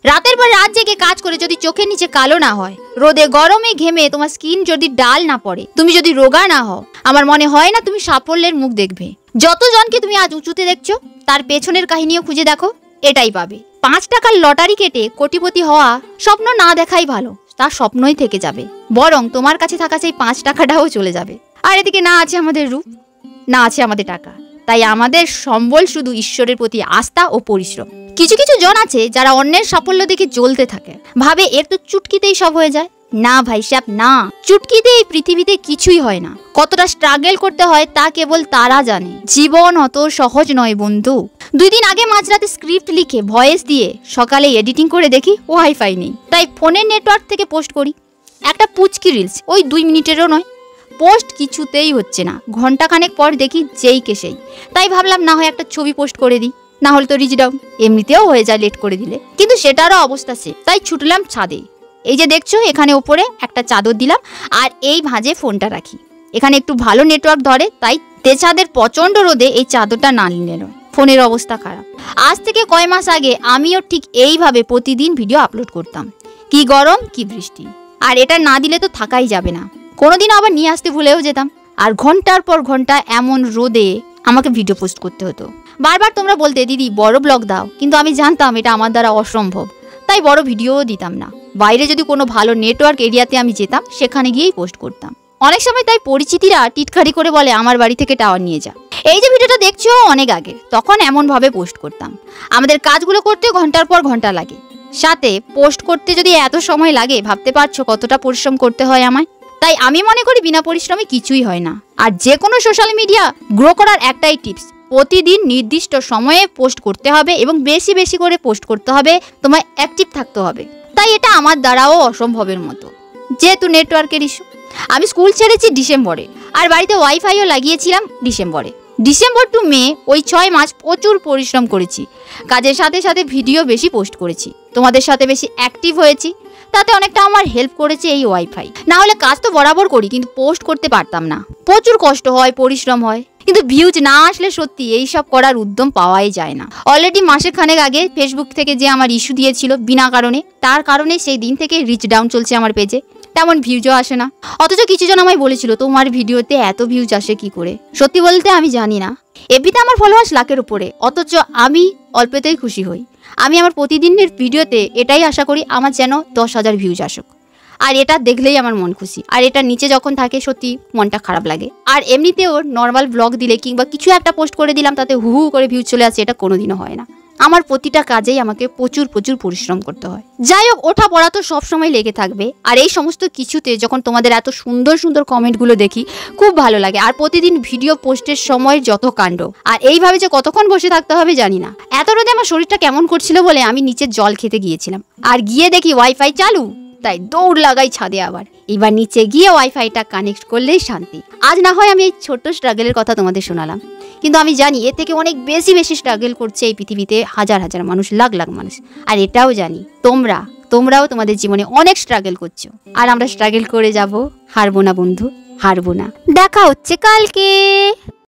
রাতের পর রাত জেগে কাজ করে যদি চোখের নিচে কালো না হয়, রোদে গরমে ঘেমে তোমার স্কিন যদি ডাল না পড়ে, তুমি যদি রোগা না হও, আমার মনে হয় না তুমি সাফল্যের মুখ দেখবে। যতজনকে তুমি আজ উঁচুতে দেখছো তার পেছনের কাহিনীও খুঁজে দেখো, এটাই পাবে। 5 টাকার লটারি কেটে কোটিপতি হওয়া স্বপ্ন না দেখাই ভালো, তার স্বপ্নই থেকে যাবে, বরং তোমার কাছে থাকা সেই 5 টাকাটাও চলে যাবে। আর এদিকে না আছে আমাদের রূপ, না আছে আমাদের টাকা, তাই আমাদের সম্বল শুধু ঈশ্বরের প্রতি আস্থা ও পরিশ্রম। কিছু কিছু জন আছে যারা অন্যের সাফল্য দেখে জ্বলতে থাকে, ভাবে এর তো চুটকিতেই সব হয়ে যায়। না ভাই সাহেব না, চুটকিতে এই পৃথিবীতে কিছুই হয় না। কতটা স্ট্রাগল করতে হয় তা কেবল তারা জানে। জীবন অত সহজ নয় বন্ধু। 2 দিন আগে মাঝরাতে স্ক্রিপ্ট লিখে ভয়েস দিয়ে সকালে এডিটিং করে দেখি ওয়াইফাই নেই, তাই ফোনের নেটওয়ার্ক থেকে পোস্ট করি একটা পুচকি রিলস, ওই 2 মিনিটেরও নয়। পোস্ট কিছুতেই হচ্ছে না, ঘন্টাখানেক পর দেখি যেই কে সেই। তাই ভাবলাম না হয় একটা ছবি পোস্ট করে দিই, না হলে তো রিচ ডাউন, এমনিতেও হয়ে যায় লেট করে দিলে। কিন্তু সেটারও অবস্থা সে, তাই ছুটলাম ছাদে। এই যে দেখছো এখানে ওপরে একটা চাদর দিলাম, আর এই ভাঁজে ফোনটা রাখি, এখানে একটু ভালো নেটওয়ার্ক ধরে, তাই তেছাদের প্রচন্ড রোদে এই চাদরটা না নিলে নয়, ফোনের অবস্থা খারাপ। আজ থেকে কয় মাস আগে আমিও ঠিক এইভাবে প্রতিদিন ভিডিও আপলোড করতাম, কি গরম কি বৃষ্টি, আর এটা না দিলে তো থাকাই যাবে না। কোনোদিন আবার নিয়ে আসতে ভুলেও যেতাম, আর ঘন্টার পর ঘন্টা এমন রোদে আমাকে ভিডিও পোস্ট করতে হতো। বারবার তোমরা বলতে দিদি বড় ব্লগ দাও, কিন্তু আমি জানতাম এটা আমার দ্বারা অসম্ভব, তাই বড় ভিডিওও দিতাম না। বাইরে যদি কোনো ভালো নেটওয়ার্ক এরিয়াতে আমি যেতাম, সেখানে গিয়েই পোস্ট করতাম। অনেক সময় তাই পরিচিতিরা টিটকারি করে বলে আমার বাড়ি থেকে টাওয়ার নিয়ে যা। এই যে ভিডিওটা দেখছো অনেক আগের, তখন এমনভাবে পোস্ট করতাম। আমাদের কাজগুলো করতে ঘন্টার পর ঘন্টা লাগে, সাথে পোস্ট করতে যদি এত সময় লাগে ভাবতে পারছো কতটা পরিশ্রম করতে হয় আমায়। তাই আমি মনে করি বিনা পরিশ্রমে কিছুই হয় না। আর যে কোনো সোশ্যাল মিডিয়া গ্রো করার একটাই টিপস, প্রতিদিন নির্দিষ্ট সময়ে পোস্ট করতে হবে এবং বেশি বেশি করে পোস্ট করতে হবে, তোমায় অ্যাক্টিভ থাকতে হবে। তাই এটা আমার দ্বারাও অসম্ভবের মতো, যেহেতু নেটওয়ার্কের ইস্যু। আমি স্কুল ছেড়েছি ডিসেম্বরে, আর বাড়িতে ওয়াইফাইও লাগিয়েছিলাম ডিসেম্বরে। ডিসেম্বর টু মে, ওই 6 মাস প্রচুর পরিশ্রম করেছি, কাজের সাথে সাথে ভিডিও বেশি পোস্ট করেছি, তোমাদের সাথে বেশি অ্যাক্টিভ হয়েছি, তাতে অনেকটা আমার হেল্প করেছে এই ওয়াইফাই। না হলে কাজ তো বরাবর করি, কিন্তু পোস্ট করতে পারতাম না। প্রচুর কষ্ট হয়, পরিশ্রম হয়, কিন্তু ভিউজ না আসলে সত্যি এইসব করার উদ্যম পাওয়াই যায় না। অলরেডি মাসের খানেক আগে ফেসবুক থেকে যে আমার ইস্যু দিয়েছিল বিনা কারণে, তার কারণে সেই দিন থেকে রিচ ডাউন চলছে আমার পেজে, তেমন ভিউজও আসে না। অথচ কিছুজন আমায় বলেছিল তোমার ভিডিওতে এত ভিউজ আসে কি করে। সত্যি বলতে আমি জানি না। এফবিতে আমার ফলোয়ার্স লাখের উপরে, অথচ আমি অল্পতেই খুশি হই। আমি আমার প্রতিদিনের ভিডিওতে এটাই আশা করি আমার যেন 10,000 ভিউজ আসুক, আর এটা দেখলেই আমার মন খুশি। আর এটা নিচে যখন থাকে সত্যি মনটা খারাপ লাগে। আর এমনিতেও নর্মাল ব্লগ দিলে কিংবা কিছু একটা পোস্ট করে দিলাম, তাতে হু হু করে ভিউজ চলে আসে, এটা কোনোদিনও হয় না। আমার প্রতিটা কাজেই আমাকে প্রচুর প্রচুর পরিশ্রম করতে হয়। যাই হোক, ওঠা পড়া তো সবসময় লেগে থাকবে। আর এই সমস্ত কিছুতে যখন তোমাদের এত সুন্দর সুন্দর কমেন্টগুলো দেখি, খুব ভালো লাগে। আর প্রতিদিন ভিডিও পোস্টের সময় যত কাণ্ড, আর এইভাবে যে কতক্ষণ বসে থাকতে হবে জানি না। এত রোদে আমার শরীরটা কেমন করছিল বলে আমি নিচে জল খেতে গিয়েছিলাম, আর গিয়ে দেখি ওয়াইফাই চালু, তাই দৌড় লাগাই ছাদে। আবার এবার নিচে গিয়ে ওয়াইফাইটা কানেক্ট করলেই শান্তি। আজ না হয় আমি এই ছোট্ট স্ট্রাগলের কথা তোমাদের শোনালাম, কিন্তু আমি জানি এর থেকে অনেক বেশি বেশি স্ট্রাগল করছে এই পৃথিবীতে হাজার হাজার মানুষ, লাখ লাখ মানুষ। আর এটাও জানি তোমরাও তোমাদের জীবনে অনেক স্ট্রাগল করছো, আর আমরা স্ট্রাগল করে যাব, হারবো না বন্ধু, হারবো না। দেখা হচ্ছে কালকে।